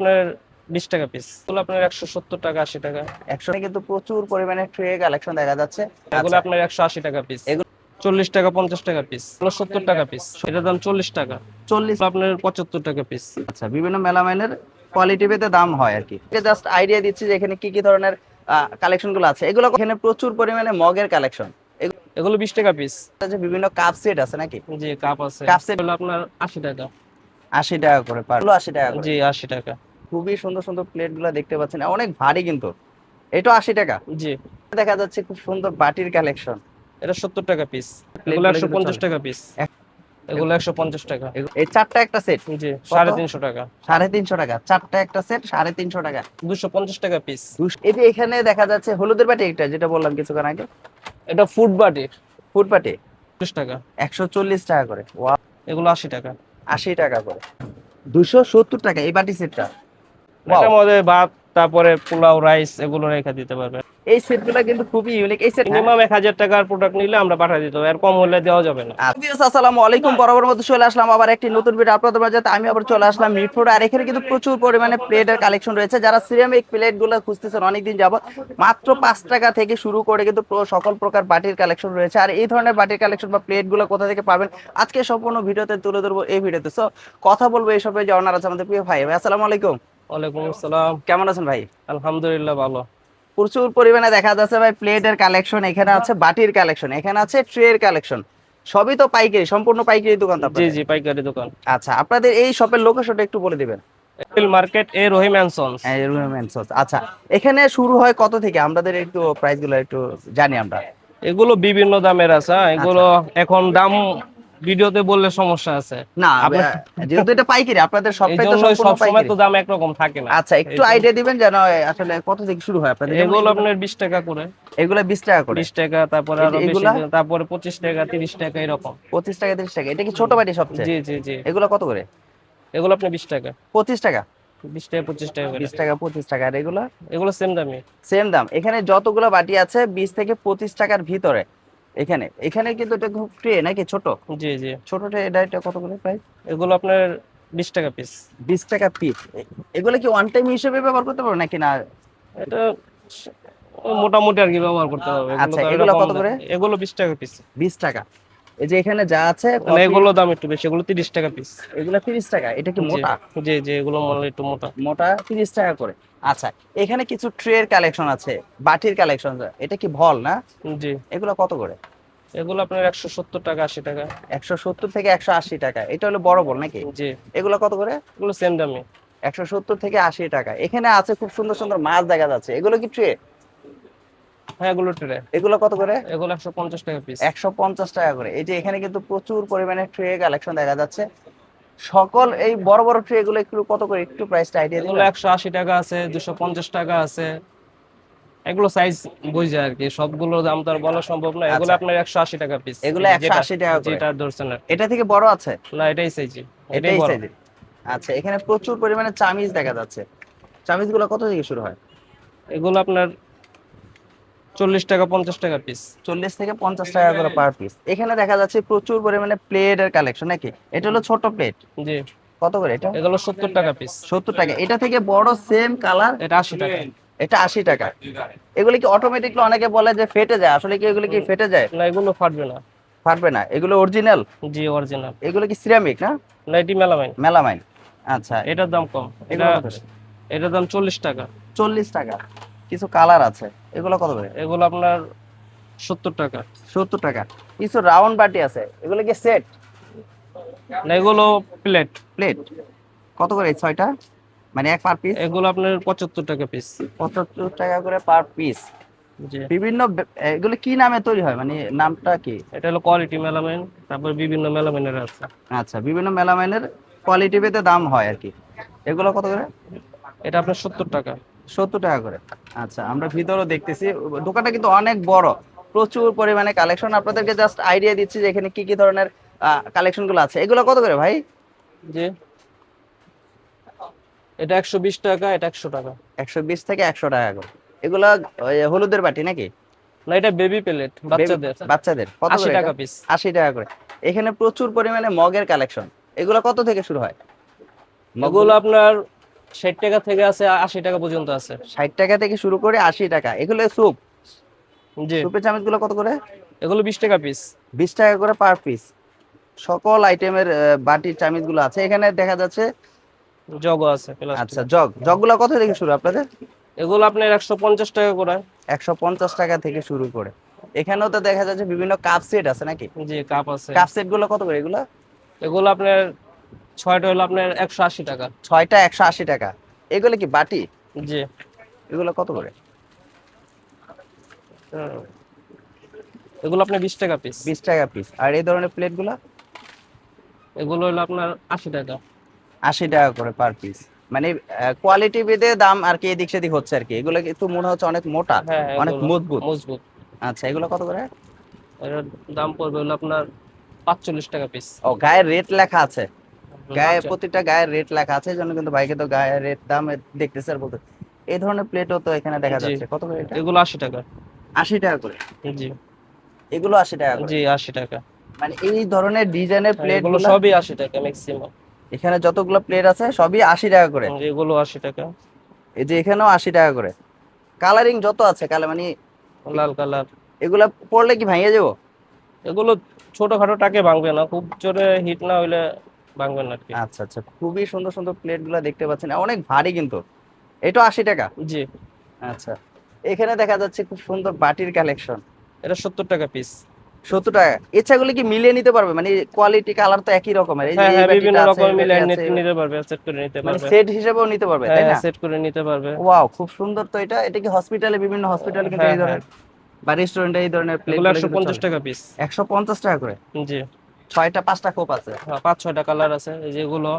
আপনার 20 টাকা পিস। এগুলো আপনার 170 টাকা 80 টাকা। 100 কিন্তু প্রচুর পরিমাণে ট্রে কালেকশন দেখা যাচ্ছে। এগুলো আচ্ছা, আপনার 180 টাকা পিস। এগুলো 40 টাকা 50 টাকা পিস। এগুলো 70 টাকা পিস। এটার দাম 40 টাকা। 40। এগুলো আপনার 75 টাকা পিস। আচ্ছা, বিভিন্ন মেলামাইনের কোয়ালিটি ভেদে দাম হয় আর কি। জাস্ট আইডিয়া দিচ্ছি যে এখানে কি কি ধরনের কালেকশন গুলো আছে। এগুলো এখানে প্রচুর পরিমাণে মগের কালেকশন। এগুলো এগুলো 20 টাকা পিস। যে বিভিন্ন কাপ সেট আছে নাকি? জি কাপ আছে। কাপ সেট এগুলো আপনার 80 টাকা। 80 টাকা করে পার, 80 টাকা করে। জি 80 টাকা। খুবই সুন্দর সুন্দর প্লেট গুলো দেখতে পাচ্ছেন, অনেক ভারী কিন্তু। এটা 80 টাকা। জি দেখা যাচ্ছে খুব সুন্দর বাটির কালেকশন। এটা 70 টাকা পিস। এগুলো প্লেটগুলো কিন্তু 150 চলে। টাকা পিস। এগুলো 150 টাকা। এই চারটা একটা সেট জি কত? 350 টাকা। 350 টাকা। চারটা একটা সেট 350 টাকা। 250 টাকা পিস। এই যে এখানে দেখা যাচ্ছে হলুদের বাটি, একটা যেটা বললাম কিছুক্ষণ আগে, এটা ফুড বাটি ফুড বাটি 30 টাকা। 140 টাকা করে। ওয়াও, এগুলো 80 টাকা। 80 টাকা করে। 270 টাকা এই বাটি সেটটা। ওয়াও, এটার মধ্যে ভাত তারপরে পোলাও রাইস এগুলো রেখে দিতে পারবে। এই সেটগুলো কিন্তু খুবই ইউনিক এই সেট। মিনিমাম 1000 টাকার প্রোডাক্ট নিলে আমরা পাঠিয়ে দিতে হবে, এর কম হলে দেওয়া যাবে না। আসসালামু আলাইকুম, বরাবর মতো চলে আসলাম আবার একটি নতুন ভিডিও আপনাদের মাঝে। আমি আবার চলে আসলাম মিরপুর, আর এখানে কিন্তু প্রচুর পরিমাণে প্লেটের কালেকশন রয়েছে। যারা সিরামিক প্লেট গুলো খুঁজতেছেন অনেকদিন যাবত, মাত্র 5 টাকা থেকে শুরু করে কিন্তু সকল প্রকার বাটির কালেকশন রয়েছে। আর এই ধরনের বাটির কালেকশন বা প্লেট গুলো কোথা থেকে পাবেন আজকে সম্পূর্ণ ভিডিওতে তুলে ধরবো এই ভিডিওতে। সো কথা বলবো এইসব যে অনার আছে আমাদের প্রিয় ভাই। আসসালামু আলাইকুম, ওয়ালাইকুম আসসালাম। কেমন আছেন ভাই? আলহামদুলিল্লাহ ভালো। প্রচুর পরিমাণে দেখা যাচ্ছে ভাই প্লেটের কালেকশন, এখানে আছে বাটির কালেকশন, এখানে আছে ট্রের কালেকশন। সবই তো পাইকারি, সম্পূর্ণ পাইকারি দোকান তো জি আপনাদের? জি পাইকারি দোকান। আচ্ছা, আপনাদের এই শপের লোকেশনটা একটু বলে দিবেন। April market A Rahim and sons. হ্যাঁ, রুমেন্স। আচ্ছা, এখানে শুরু হয় কত থেকে? আমাদের একটু প্রাইস গুলো একটু জানি আমরা। এগুলো বিভিন্ন দামের আছে, হ্যাঁ। আচ্ছা, এগুলো এখন দাম ভিডিওতে বললে সমস্যা আছে। না আপনার যেহেতু এটা পাইকারি, আপনাদের এই সবটাই তো জন্যই সম্পূর্ণ সব সময় পাইকারি। তো দাম একরকম থাকে না। আচ্ছা, এই একটু জন্য আইডিয়া দিবেন যেন আসলে কত থেকে শুরু হয় আপনাদের? যেমন এগুলো এগুলো, আপনার 20 টাকা করে। এগুলো 20 টাকা করে। 20 টাকা, তারপরে এই যে আরো বেশি, এগুলা তারপরে 25 টাকা 30 টাকা এরকম। 25 টাকা 30 টাকা। এটা কি ছোট বাটি সবচেয়ে? জি জি জি। এগুলো কত করে? এগুলো আপনার 20 টাকা। 25 টাকা। 20 টাকা 25 টাকা করে। 20 টাকা 25 টাকা। আর এগুলো এগুলো সেম দামি। সেম দাম। এখানে যতগুলো বাটি আছে 20 থেকে 25 টাকার ভিতরে। এখানে এখানে কিন্তু এটা খুব ট্রে নাকি ছোট? জি জি। ছোট ট্রে, এটা কত করে প্রাইস? এগুলো আপনার 20 টাকা পিস। 20 টাকা পিস। এগুলো কি ওয়ান টাইম হিসেবে ব্যবহার করতে পারবো নাকি না? এটা মোটামুটি আর কি ব্যবহার করতে হবে, এগুলো আচ্ছা, তো এগুলো এরকম কত করে? এগুলো 20 টাকা পিস। 20 টাকা। এই যে এখানে যা আছে মানে কফি, এগুলো দাম একটু বেশি, এগুলো 30 টাকা পিস। এগুলো 30 টাকা। এটা কি জি মোটা? জি জি, এগুলো মনে হয় একটু মোটা। মোটা 30 টাকা করে। আচ্ছা, এখানে কিছু ট্রের কালেকশন আছে, বাটির কালেকশন। এটা কি ভল না? জি এগুলো কত করে? এগুলো আপনার 170 টাকা 80 টাকা। 170 থেকে 180 টাকা। এটা হলো বড় বল নাকি? জি এগুলো কত করে? এগুলো সেম দামি। 170 থেকে 80 টাকা। এখানে আছে খুব সুন্দর সুন্দর মাছ দেখা যাচ্ছে। এগুলো কি ট্রে? হ্যাঁ এগুলো ট্রে। এগুলো কত করে? এগুলো 150 টাকা পিস। 150 টাকা করে। এই যে এখানে কিন্তু প্রচুর পরিমাণে ট্রে কালেকশন দেখা যাচ্ছে। সকল এই বড় বড় ট্রে গুলো একটু কত করে, একটু প্রাইসটা আইডিয়া এগুলো দিবেন? 180 টাকা আছে, 250 টাকা আছে। এগুলো সাইজ বুঝে আর কি, সবগুলো দাম তো আর বলা সম্ভব না। এগুলো আচ্ছা, আপনার 180 টাকা পিস। এগুলো যেটা 180 টাকা করে। যেটা ধরছেন আর কি। এটা থেকে বড় আছে? না এটাই সাইজি, এটাই এটাই বড়। সাইজ। আচ্ছা, এখানে প্রচুর পরিমাণে চামিজ দেখা যাচ্ছে। চামিজ গুলো কত থেকে শুরু হয়? এগুলো আপনার 40 টাকা 50 টাকা পিস। 40 থেকে 50 টাকা করে পার পিস। এখানে দেখা যাচ্ছে প্রচুর পরিমাণে প্লেটের কালেকশন নাকি? এটা হলো ছোট প্লেট। জি কত করে এটা? এগুলো 70 টাকা পিস। 70 টাকা। এটা থেকে বড় সেম কালার, এটা 80 টাকা। এটা 80 টাকা। এগুলো কি অটোমেটিকলি, অনেকে বলে যে ফেটে যায়, আসলে কি এগুলো কি ফেটে যায়? না এগুলো ফাটবে না। ফাটবে না, এগুলো অরিজিনাল। জি অরিজিনাল। এগুলো কি সিরামিক না? না এটি মেলামাইন। মেলামাইন। আচ্ছা, এটার দাম কম। এটা এগুলো কত করে? এটার দাম 40 টাকা। 40 টাকা। কিছু কালার আছে, এগুলো কত করে? এগুলো আপনার 70 টাকা। 70 টাকা। কিছু রাউন্ড বাটি আছে, এগুলো কি সেট? না এগুলো প্লেট। প্লেট কত করে এই ছয়টা, মানে এক পার পিস? এগুলো আপনার 75 টাকা পিস। 75 টাকা করে পার পিস। জি বিভিন্ন এগুলো কি নামে তৈরি হয়, মানে নামটা কি? এটা হলো কোয়ালিটি মেলামাইন, তারপর বিভিন্ন মেলামাইনের আছে। আচ্ছা, বিভিন্ন মেলামাইনের কোয়ালিটি ভেদে দাম হয় আর কি। এগুলো কত করে? এটা আপনার 70 টাকা। 70 টাকা করে। আচ্ছা, আমরা ভিতরে দেখতেছি, দোকানটা কিন্তু অনেক বড়, প্রচুর পরিমাণে কালেকশন। আপনাদেরকে জাস্ট আইডিয়া দিচ্ছি যে এখানে কি কি ধরনের কালেকশন গুলো আছে। এগুলো কত করে ভাই? জি এটা 120 টাকা, এটা 100 টাকা। 120 থেকে 100 টাকা করে। এগুলো ওই হলুদের বাটি নাকি? না এটা বেবি প্লেট বাচ্চাদের। বাচ্চাদের কত 80 করে টাকা এটা? পিস। 80 টাকা করে। এখানে প্রচুর পরিমাণে মগের কালেকশন। এগুলো কত থেকে শুরু হয় এগুলো মগগুলো? আপনার 60 টাকা থেকে আছে 80 টাকা পর্যন্ত আছে। 60 টাকা থেকে শুরু করে 80 টাকা। এগুলো স্যুপ, জি, স্যুপের চামচ গুলো কত করে? এগুলো 20 টাকা পিস। 20 টাকা করে পার পিস। সকল আইটেমের বাটির চামচ গুলো আছে এখানে দেখা যাচ্ছে। জগও আছে আচ্ছা, প্লাস্টিকের। জগগুলো কত থেকে শুরু আপনাদের? এগুলো আপনার 150 টাকা করে। 150 টাকা থেকে শুরু করে। এখানেও তো দেখা যাচ্ছে বিভিন্ন কাপ সেট আছে নাকি? জি, কাপ আছে। কাপ সেট গুলো কত করে এগুলো? এগুলো আপনার 6টা হলো আপনার 180 টাকা। 6টা 180 টাকা। এগুলো কি বাটি? জি। এগুলো কত করে? হুম। এগুলো আপনার 20 টাকা পিস। 20 টাকা পিস। আর এই ধরনের প্লেট গুলো? এগুলো হলো আপনার 80 টাকা। 80 টাকা করে পার পিস। মানে কোয়ালিটি ভেদে দাম আর কি এদিক সেদিক হচ্ছে আর কি। এগুলো কিন্তু মনে হচ্ছে অনেক মোটা, হ্যাঁ, অনেক এগুলো মজবুত। মজবুত। আচ্ছা, এগুলো কত করে? এটার দাম পড়বে হলো আপনার 45 টাকা পিস। ও, গায়ে রেট লেখা আছে। গায়ে আচ্ছা। প্রতিটা গায়ে রেট লেখা আছে, এই জন্য কিন্তু ভাইকে তো গায়ে রেট দাম দেখতেছে আর বলতে। এই ধরনের প্লেটও তো এখানে দেখা জি, যাচ্ছে। কত করে এটা? এগুলো 80 টাকা। 80 টাকা করে। জি। এগুলো 80 টাকা করে। জি, 80 টাকা। মানে এই ধরনের ডিজাইনের হ্যাঁ, প্লেট এগুলো গুলা সবই 80 টাকা ম্যাক্সিমাম। এখানে যতগুলো প্লেট আছে সবই 80 টাকা করে। এগুলো 80 টাকা। এই যে এখানেও 80 টাকা করে। কালারিং যত আছে কালার মানে লাল কালার। এগুলা পড়লে কি ভাঙিয়ে যাবো? এগুলো ছোটখাটো টাকে ভাঙবে না, খুব জোরে হিট না হইলে ভাঙবে না আর কি। আচ্ছা আচ্ছা, খুবই সুন্দর সুন্দর প্লেট গুলা দেখতে পাচ্ছেন, অনেক ভারী কিন্তু। এটা 80 টাকা। জি, আচ্ছা, এখানে দেখা যাচ্ছে খুব সুন্দর বাটির কালেকশন। এটা 70 টাকা পিস। 70 টাকা। ইচ্ছাগুলো কি মিলিয়ে নিতে পারবে? মানে কোয়ালিটি কালার তো একই রকমের, এই যে হ্যাঁ এই হ্যাঁ, বাটিটা বিভিন্ন আছে, রকম এই মিলে বাটি আছে, নিতে পারবে, সেট করে নিতে মানে পারবে। সেট হিসেবেও নিতে পারবে, তাই হ্যাঁ, না? সেট করে নিতে পারবে। ওয়াও, খুব সুন্দর তো। এটা এটা কি হসপিটালে, বিভিন্ন হসপিটালে কিন্তু হ্যাঁ এই হ্যাঁ, ধরনের বা রেস্টুরেন্টে এই ধরনের প্লেট এগুলো গুলো কিন্তু 150 চলে। টাকা পিস। 150 টাকা করে। জি। 6টা 5টা কোপ আছে। হ্যাঁ, 5-6টা কালার আছে, এই যেগুলো,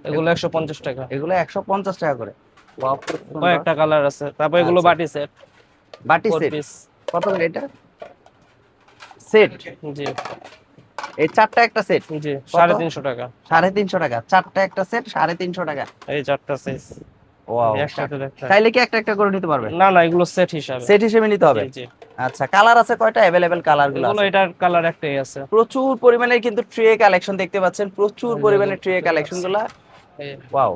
এগুলো 150 টাকা। এগুলো 150 টাকা করে। ওয়াও, খুব সুন্দর। কয়েকটা কালার আছে। তারপর এগুলো আচ্ছা, বাটি সেট, বাটি 4 সেট পিস। কত করে এটা? সেট, জি এই চারটা একটা সেট জি, কত? 350 টাকা। 350 টাকা। চারটা একটা সেট 350 টাকা। এই 4টা সাইজ ওয়াও, একসাথে দেখতে। চাইলে কি একটা একটা করে নিতে পারবে? না না, এগুলো সেট হিসাবে। সেট হিসেবে নিতে জি হবে। জি। আচ্ছা, কালার আছে কয়টা? अवेलेबल কালার গুলো এগুলো আছে। এটার কালার একটাই আছে। প্রচুর পরিমাণে কিন্তু ট্রে কালেকশন দেখতে পাচ্ছেন, প্রচুর এই যে পরিমাণে এগুলো ট্রে tray কালেকশন আছে। গুলা। এই, ওয়াও,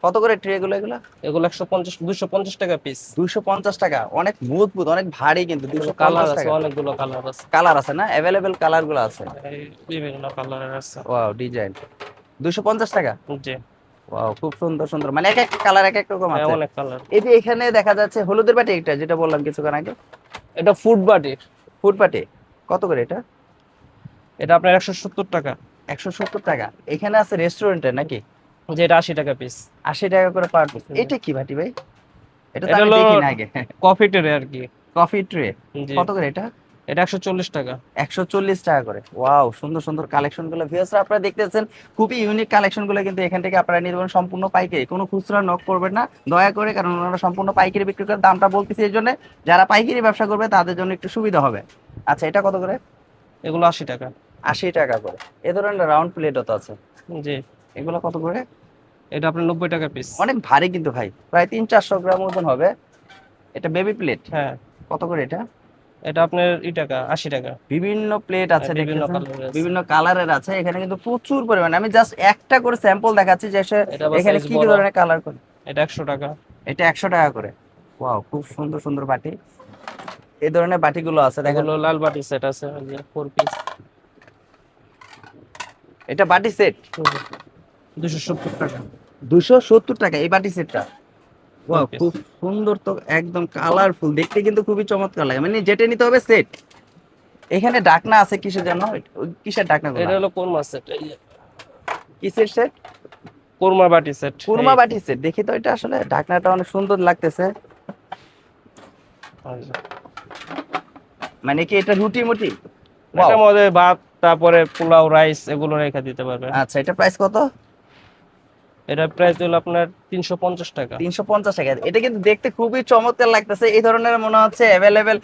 কত করে ট্রে গুলো এগুলা? এগুলো 150 250 টাকা পিস। 250 টাকা। অনেক মজবুত, অনেক ভারী কিন্তু। এগুলো কালার 250 আছে, টাকা। অনেকগুলো কালার আছে। কালার আছে না? अवेलेबल কালার গুলো আছে। এই বিভিন্ন কালারের আছে। Wow, design. 250 টাকা। জি। ওয়াও, খুব সুন্দর সুন্দর, মানে এক একটা কালার এক এক রকম হ্যাঁ, আছে। অনেক কালার। এই যে এখানে দেখা যাচ্ছে হলুদের বাটি, এটা যেটা বললাম কিছুক্ষণ আগে, এটা ফুড বাটি। ফুড বাটি কত করে এটা? এটা আপনার 170 টাকা। 170 টাকা। এখানে আছে রেস্টুরেন্টে নাকি? যে এটা 80 টাকা পিস। 80 টাকা করে পার পিস। এটা কি বাটি ভাই? এটা তো এটা আমি হলো দেখি না আগে। কফি ট্রে আর কি। কফি ট্রে জি। কত করে এটা? এটা 140 টাকা। 140 টাকা করে। ওয়াও, সুন্দর সুন্দর কালেকশন গুলো ভিউয়ার্সরা আপনারা দেখতেছেন, খুবই ইউনিক কালেকশন গুলো কিন্তু এখান থেকে আপনারা নিতে পারেন সম্পূর্ণ পাইকারি। কোনো খুচরা নক করবেন না দয়া করে, কারণ ওনারা সম্পূর্ণ পাইকারি বিক্রি করে। দামটা বলতেছি এই জন্য, যারা পাইকারি ব্যবসা করবে তাদের জন্য একটু সুবিধা হবে। আচ্ছা, এটা কত করে? এগুলো 80 টাকা। 80 টাকা করে। এ ধরনের রাউন্ড প্লেটও তো আছে। জি। এগুলো কত করে? এটা আপনার 90 টাকা পিস। অনেক ভারী কিন্তু ভাই, প্রায় 300-400 গ্রাম ওজন হবে। এটা বেবি প্লেট হ্যাঁ, কত করে এটা? এটা আপনার টাকা 80 টাকা। বিভিন্ন প্লেট আছে হ্যাঁ, বিভিন্ন দেখতেছেন, কালারের আছে। বিভিন্ন কালারের আছে। এখানে কিন্তু প্রচুর পরিমাণে, আমি জাস্ট একটা করে স্যাম্পল দেখাচ্ছি যে এটা আবার এখানে সাইজ কি কি বড়। ধরনের কালার করে। এটা 100 টাকা। এটা 100 টাকা করে। ওয়াও, খুব সুন্দর সুন্দর বাটি। এই ধরনের বাটিগুলো আছে দেখেন। এগুলো লাল বাটি সেট আছে, এই যে 4 পিস। এটা বাটি সেট 270 টাকা। 270 টাকা এই বাটি সেটটা। Wow, 4 piece. খুব সুন্দর তো, একদম কালারফুল, দেখতে কিন্তু খুবই চমৎকার লাগে। মানে যেটা নিতে হবে সেট। এখানে ডাকনা আছে কিসের জন্য? কিসের ডাকনা গুলো? এটা হলো কোরমা সেট। এই যে কিসের সেট? কোরমা বাটি সেট। কুরমা বাটি সেট। দেখি তো, এটা আসলে ঢাকনাটা অনেক সুন্দর লাগতেছে। মানে কি এটা রুটি মুটি? ওয়াও, এটার মধ্যে ভাত, তারপরে পোলাও, রাইস এগুলো রেখে দিতে পারবে। আচ্ছা, এটা প্রাইস কত? এটা প্রাইস হলো আপনার 350 টাকা। 350 টাকা। এটা কিন্তু দেখতে খুবই চমৎকার লাগতেছে। এই ধরনের মনে হচ্ছে অ্যাভেলেবেল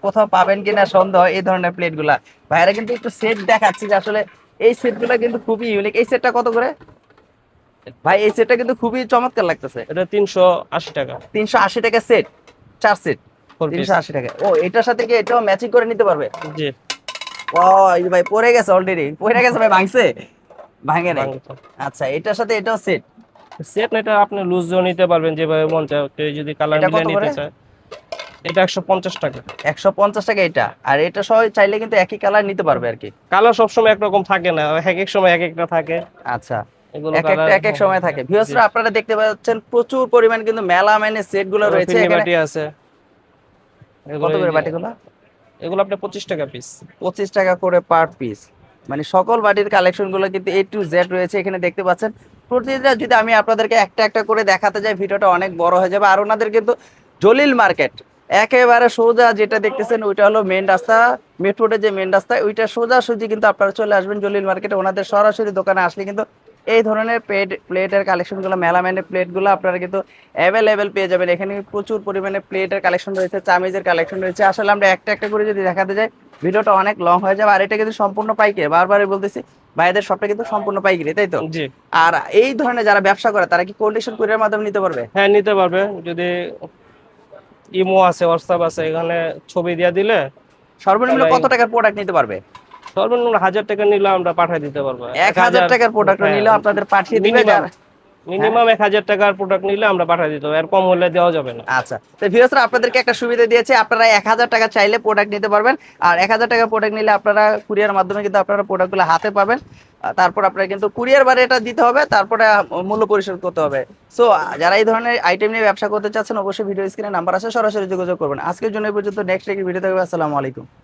কোথাও পাবেন কিনা সন্দেহ, এই ধরনের প্লেট গুলা। ভাইরা কিন্তু একটু সেট দেখাচ্ছি যে আসলে এই সেট গুলা কিন্তু খুবই ইউনিক। এই সেটটা কত করে ভাই? এই সেটটা কিন্তু খুবই চমৎকার লাগতেছে। এটা 380 টাকা। 380 টাকা সেট, 4 সেট 4 পিস। 380 টাকা। ও, এটার সাথে কি এটাও ম্যাচিং করে নিতে পারবে? জি। ও, এই যে ভাই পড়ে গেছে, অলরেডি পড়ে গেছে ভাই, ভাঙছে? ভাঙে নাই। বাংলা। আচ্ছা, এটার সাথে এটাও সেট। সেট এটা আপনি লুজও নিতে পারবেন যেভাবে মন চায়, কেউ যদি কালার এটা মিলিয়ে কত নিতে করে? চায়। এটা 150 টাকা। 150 টাকা এটা, আর এটা সবাই চাইলে কিন্তু একই কালার নিতে পারবে আর কি। কালার সবসময় একরকম থাকে না, এক এক সময় এক একটা থাকে। আচ্ছা, এগুলো এক একটা কালার এক এক সময় থাকে। ভিউয়ার্সরা আপনারা দেখতে পাচ্ছেন প্রচুর পরিমাণ কিন্তু মেলামাইনের সেট গুলো রয়েছে ফিরনি এখানে। বাটি আছে। এগুলো কত করে বাটিগুলো? এগুলো আপনি 25 টাকা পিস। 25 টাকা করে পার পিস। মানে সকল বাটির কালেকশন গুলো কিন্তু A to Z রয়েছে এখানে দেখতে পাচ্ছেন। প্রতিটা যদি আমি আপনাদেরকে একটা একটা করে দেখাতে যাই ভিডিওটা অনেক বড় হয়ে যাবে। আর ওনাদের কিন্তু জলিল মার্কেট একেবারে সোজা যেটা দেখতেছেন ওইটা হলো মেন রাস্তা, মেট্রোটের যে মেন রাস্তা ওইটা সোজাসুজি কিন্তু আপনারা চলে আসবেন জলিল মার্কেটে। ওনাদের সরাসরি দোকানে আসলে কিন্তু এই ধরনের প্লেটের কালেকশনগুলো, মেলামাইনের প্লেটগুলো আপনারা কিন্তু অ্যাভেলেবেল পেয়ে যাবেন। এখানে প্রচুর পরিমাণে প্লেটের কালেকশন রয়েছে, চামিজের কালেকশন রয়েছে। আসলে আমরা একটা একটা করে যদি দেখাতে যাই ভিডিওটা অনেক লং হয়ে যাবে। আর এটা কিন্তু সম্পূর্ণ পাইকারি, বারবারই বলতেছি ভাইদের সবটা কিন্তু সম্পূর্ণ পাইকারি, তাই তো? জি। আর এই ধরনের যারা ব্যবসা করে তারা কি কন্ডিশন কুরিয়ার মাধ্যমে নিতে পারবে? হ্যাঁ, নিতে পারবে। যদি ইমো আছে, হোয়াটসঅ্যাপ আছে, এখানে ছবি দিয়ে দিলে সর্বনিম্ন তাহলে কত টাকার প্রোডাক্ট নিতে পারবে? সর্বনিম্ন 1000 টাকা নিলে আমরা পাঠিয়ে দিতে পারবো। 1000 টাকার প্রোডাক্ট হ্যাঁ, নিলে আপনাদের পাঠিয়ে দিবে যারা। মিনিমাম 1000 টাকার প্রোডাক্ট নিলে আমরা পাঠিয়ে দিতে পারবো, এর কম হলে দেওয়া যাবে না। আচ্ছা, তো ভিউয়ার্সরা আপনাদেরকে একটা সুবিধা দিয়েছে, আপনারা 1000 টাকা চাইলে প্রোডাক্ট নিতে পারবেন। আর 1000 টাকা প্রোডাক্ট নিলে আপনারা কুরিয়ার মাধ্যমে কিন্তু আপনারা প্রোডাক্টগুলো হাতে পাবেন। তারপর আপনারা কিন্তু কুরিয়ার বারে এটা দিতে হবে, তারপরে মূল্য পরিশোধ করতে হবে। সো যারা এই ধরনের আইটেম নিয়ে ব্যবসা করতে চাচ্ছেন অবশ্যই ভিডিও স্ক্রিনে নাম্বার আছে, সরাসরি যোগাযোগ করবেন। আজকের জন্য এই পর্যন্ত, নেক্সট ভিডিও থাকবে। আসসালামু আলাইকুম।